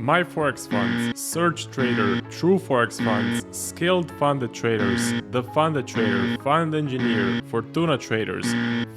My Forex Funds, Search Trader, True Forex Funds, Skilled Funded Traders, The Funded Trader, Fund Engineer, Fortuna Traders,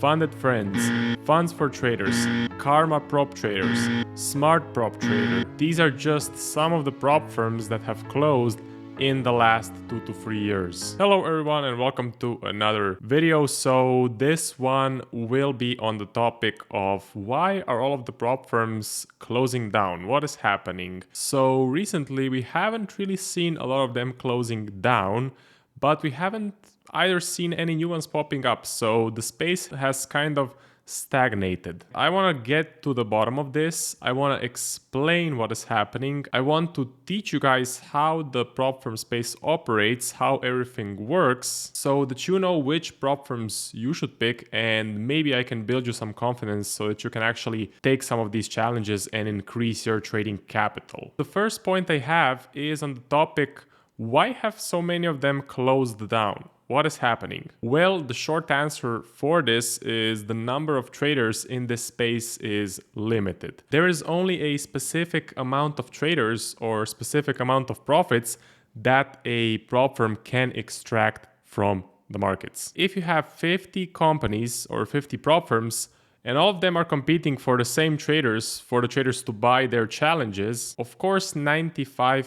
Funded Friends, Funds for Traders, Karma Prop Traders, Smart Prop Trader. These are just some of the prop firms that have closed in the last 2 to 3 years. Hello everyone and welcome to another video. So this one will be on the topic of why are all of the prop firms closing down? What is happening? So recently we haven't really seen a lot of them closing down, but we haven't either seen any new ones popping up. So the space has kind of stagnated. I want to get to the bottom of this. I want to explain what is happening. I want to teach you guys how the prop firm space operates, how everything works, so that you know which prop firms you should pick, and maybe I can build you some confidence so that you can actually take some of these challenges and increase your trading capital. The first point I have is on the topic, why have so many of them closed down? What is happening? Well, the short answer for this is the number of traders in this space is limited. There is only a specific amount of traders or specific amount of profits that a prop firm can extract from the markets. If you have 50 companies or 50 prop firms, and all of them are competing for the same traders, for the traders to buy their challenges, of course 95%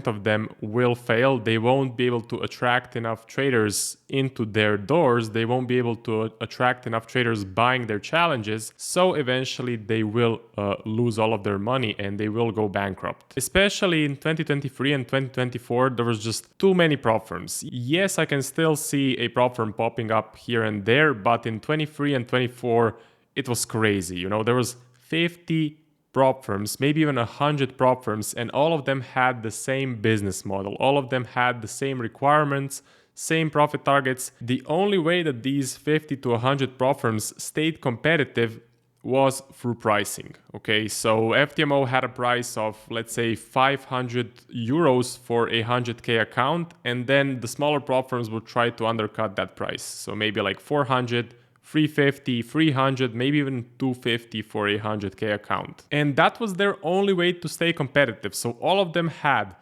of them will fail. They won't be able to attract enough traders into their doors. They won't be able to attract enough traders buying their challenges. So eventually they will lose all of their money and they will go bankrupt. Especially in 2023 and 2024, there was just too many prop firms. Yes, I can still see a prop firm popping up here and there, but in 23 and 24, it was crazy. You know, there was 50 prop firms, maybe even 100 prop firms, and all of them had the same business model. All of them had the same requirements, same profit targets. The only way that these 50 to 100 prop firms stayed competitive was through pricing. Okay, so FTMO had a price of, let's say, 500 euros for a 100k account, and then the smaller prop firms would try to undercut that price. So maybe like 400, 350, 300, maybe even 250 for a 100k account. And that was their only way to stay competitive. So all of them had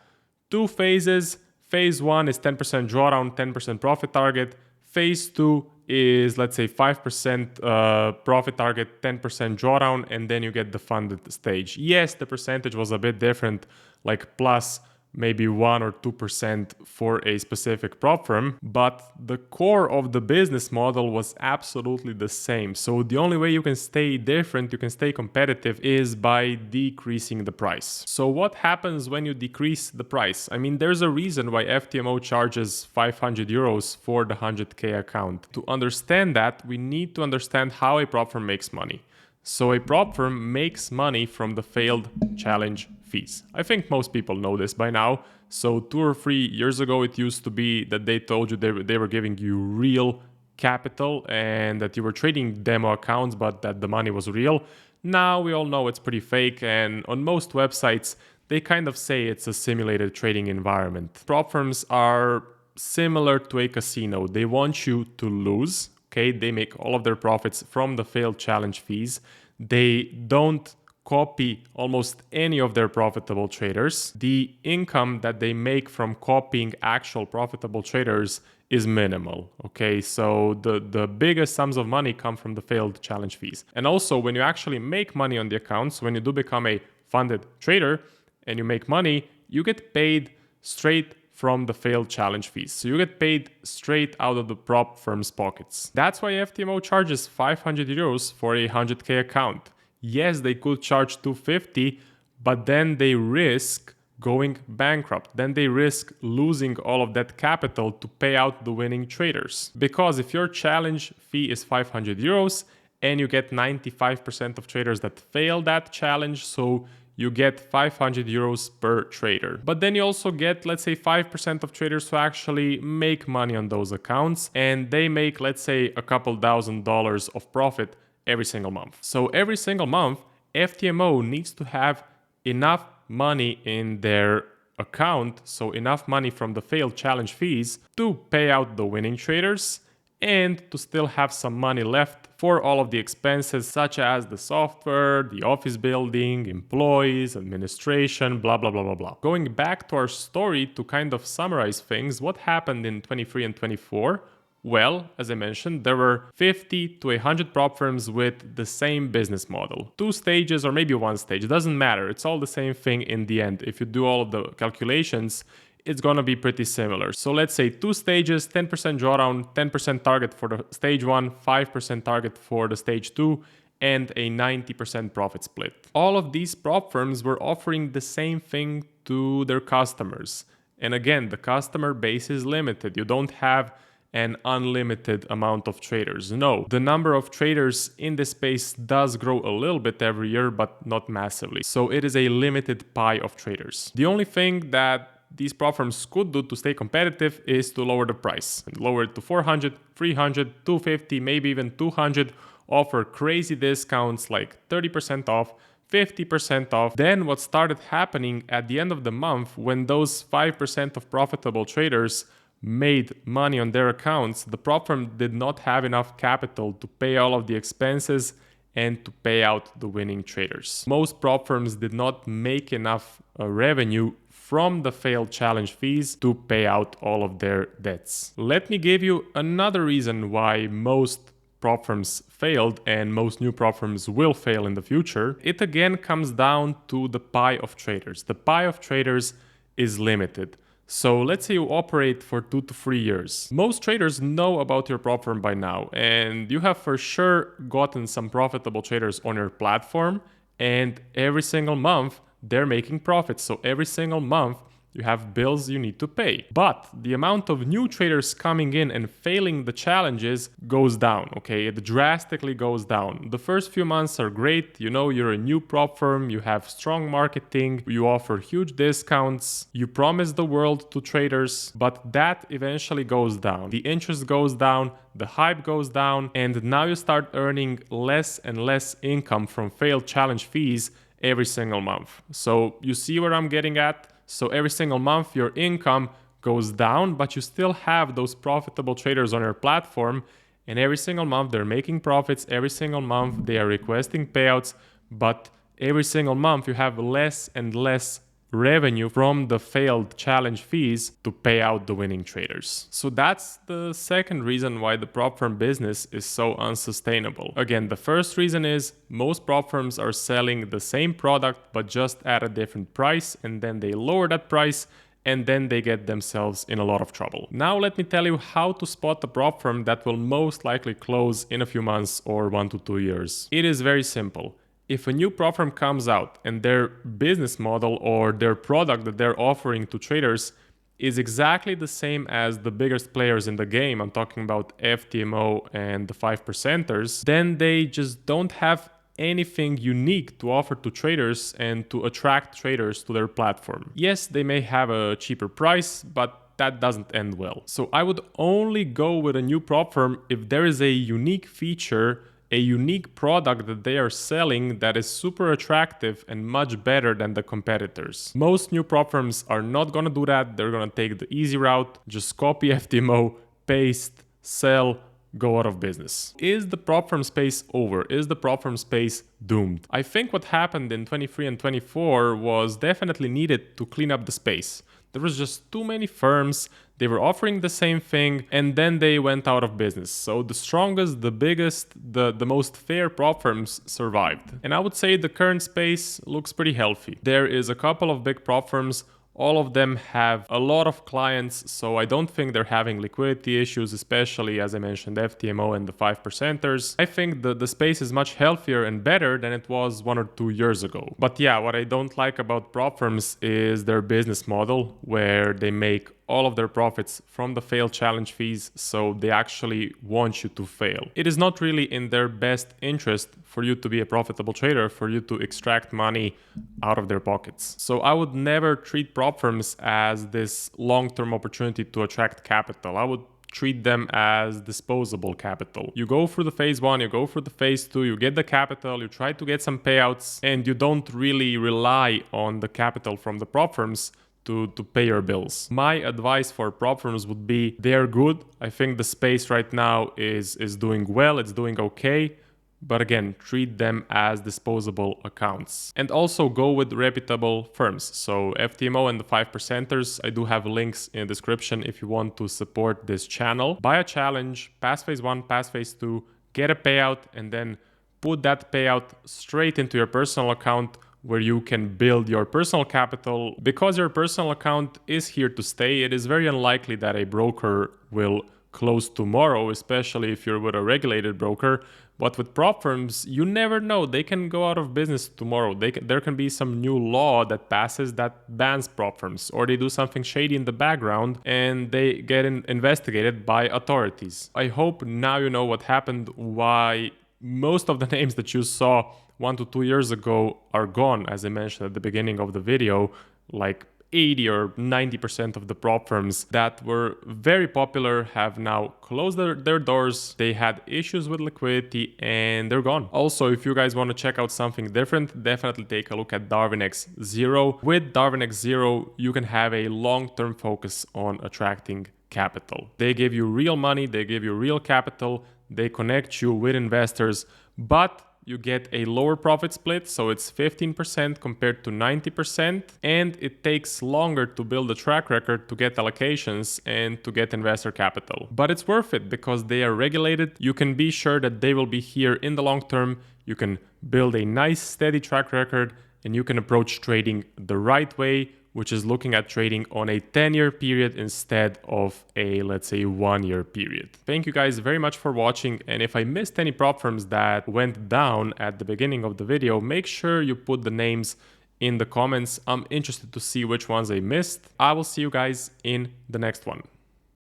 two phases. Phase 1 is 10% drawdown, 10% profit target. Phase 2 is, let's say, 5% profit target, 10% drawdown, and then you get the funded stage. Yes, the percentage was a bit different, like plus maybe 1 or 2% for a specific prop firm, but the core of the business model was absolutely the same. So the only way you can stay different, you can stay competitive, is by decreasing the price. So what happens when you decrease the price? I mean, there's a reason why FTMO charges 500 euros for the 100k account. To understand that, we need to understand how a prop firm makes money. So a prop firm makes money from the failed challenge fees. I think most people know this by now. So 2 or 3 years ago, it used to be that they told you they were giving you real capital and that you were trading demo accounts, but that the money was real. Now we all know it's pretty fake, and on most websites, they kind of say it's a simulated trading environment. Prop firms are similar to a casino. They want you to lose. Okay, they make all of their profits from the failed challenge fees. They don't copy almost any of their profitable traders. The income that they make from copying actual profitable traders is minimal. Okay, so the biggest sums of money come from the failed challenge fees. And also, when you actually make money on the accounts, when you do become a funded trader and you make money, you get paid straight from the failed challenge fees. So you get paid straight out of the prop firm's pockets. That's why FTMO charges 500 euros for a 100k account. Yes, they could charge 250, but then they risk going bankrupt. Then they risk losing all of that capital to pay out the winning traders. Because if your challenge fee is 500 euros and you get 95% of traders that fail that challenge, so you get 500 euros per trader. But then you also get, let's say, 5% of traders who actually make money on those accounts, and they make, let's say, a couple $1,000s of profit every single month. So every single month, FTMO needs to have enough money in their account, so enough money from the failed challenge fees to pay out the winning traders and to still have some money left for all of the expenses such as the software, the office building, employees, administration, blah, blah, blah, blah, blah. Going back to our story to kind of summarize things, what happened in 23 and 24? Well, as I mentioned, there were 50 to 100 prop firms with the same business model. 2 stages or maybe 1 stage, doesn't matter. It's all the same thing in the end. If you do all of the calculations, it's gonna be pretty similar. So let's say 2 stages, 10% drawdown, 10% target for the stage 1, 5% target for the stage 2, and a 90% profit split. All of these prop firms were offering the same thing to their customers. And again, the customer base is limited. You don't have an unlimited amount of traders. No, the number of traders in this space does grow a little bit every year, but not massively. So it is a limited pie of traders. The only thing that these prop firms could do to stay competitive is to lower the price. And lower it to 400, 300, 250, maybe even 200, offer crazy discounts like 30% off, 50% off. Then what started happening at the end of the month, when those 5% of profitable traders made money on their accounts, the prop firm did not have enough capital to pay all of the expenses and to pay out the winning traders. Most prop firms did not make enough revenue from the failed challenge fees to pay out all of their debts. Let me give you another reason why most prop firms failed and most new prop firms will fail in the future. It again comes down to the pie of traders. The pie of traders is limited. So let's say you operate for 2 to 3 years. Most traders know about your prop firm by now, and you have for sure gotten some profitable traders on your platform, and every single month they're making profits. So every single month you have bills you need to pay. But the amount of new traders coming in and failing the challenges goes down, okay? It drastically goes down. The first few months are great. You know, you're a new prop firm, you have strong marketing, you offer huge discounts, you promise the world to traders, but that eventually goes down. The interest goes down, the hype goes down, and now you start earning less and less income from failed challenge fees every single month. So you see where I'm getting at? So every single month your income goes down, but you still have those profitable traders on your platform, and every single month they're making profits, every single month they are requesting payouts, but every single month you have less and less revenue from the failed challenge fees to pay out the winning traders. So that's the second reason why the prop firm business is so unsustainable. Again, the first reason is most prop firms are selling the same product but just at a different price, and then they lower that price and then they get themselves in a lot of trouble. Now let me tell you how to spot a prop firm that will most likely close in a few months or 1 to 2 years. It is very simple. If a new prop firm comes out and their business model or their product that they're offering to traders is exactly the same as the biggest players in the game, I'm talking about FTMO and the 5%ers, then they just don't have anything unique to offer to traders and to attract traders to their platform. Yes, they may have a cheaper price, but that doesn't end well. So I would only go with a new prop firm if there is a unique feature, a unique product that they are selling that is super attractive and much better than the competitors. Most new prop firms are not gonna do that. They're gonna take the easy route, just copy FTMO, paste, sell, go out of business. Is the prop firm space over? Is the prop firm space doomed? I think what happened in 23 and 24 was definitely needed to clean up the space. There was just too many firms, they were offering the same thing, and then they went out of business. So the strongest, the biggest, the most fair prop firms survived. And I would say the current space looks pretty healthy. There is a couple of big prop firms. All of them have a lot of clients, so I don't think they're having liquidity issues, especially as I mentioned FTMO and the 5%ers. I think the space is much healthier and better than it was 1 or 2 years ago. But yeah, what I don't like about prop firms is their business model, where they make all of their profits from the failed challenge fees, so they actually want you to fail. It is not really in their best interest for you to be a profitable trader, for you to extract money out of their pockets. So I would never treat prop firms as this long-term opportunity to attract capital. I would treat them as disposable capital. You go through the phase 1, you go through the phase 2, you get the capital, you try to get some payouts, and you don't really rely on the capital from the prop firms to pay your bills. My advice for prop firms would be they're good. I think the space right now is doing well, it's doing okay. But again, treat them as disposable accounts. And also go with reputable firms. So FTMO and the 5%ers, I do have links in the description if you want to support this channel. Buy a challenge, pass phase 1, pass phase 2, get a payout, and then put that payout straight into your personal account where you can build your personal capital. Because your personal account is here to stay, it is very unlikely that a broker will close tomorrow, especially if you're with a regulated broker. But with prop firms, you never know. They can go out of business tomorrow. There can be some new law that passes that bans prop firms, or they do something shady in the background and they get investigated by authorities. I hope now you know what happened, why most of the names that you saw 1 to 2 years ago are gone, as I mentioned at the beginning of the video. Like 80 or 90% of the prop firms that were very popular have now closed their doors. They had issues with liquidity and they're gone. Also, if you guys want to check out something different, definitely take a look at Darwin X Zero. With Darwin X Zero, you can have a long-term focus on attracting capital. They give you real money, they give you real capital, they connect you with investors, but you get a lower profit split, so it's 15% compared to 90%, and it takes longer to build a track record to get allocations and to get investor capital. But it's worth it because they are regulated. You can be sure that they will be here in the long term. You can build a nice steady track record and you can approach trading the right way, which is looking at trading on a 10-year period instead of a, let's say, 1-year period. Thank you guys very much for watching, and if I missed any prop firms that went down at the beginning of the video, make sure you put the names in the comments. I'm interested to see which ones I missed. I will see you guys in the next one.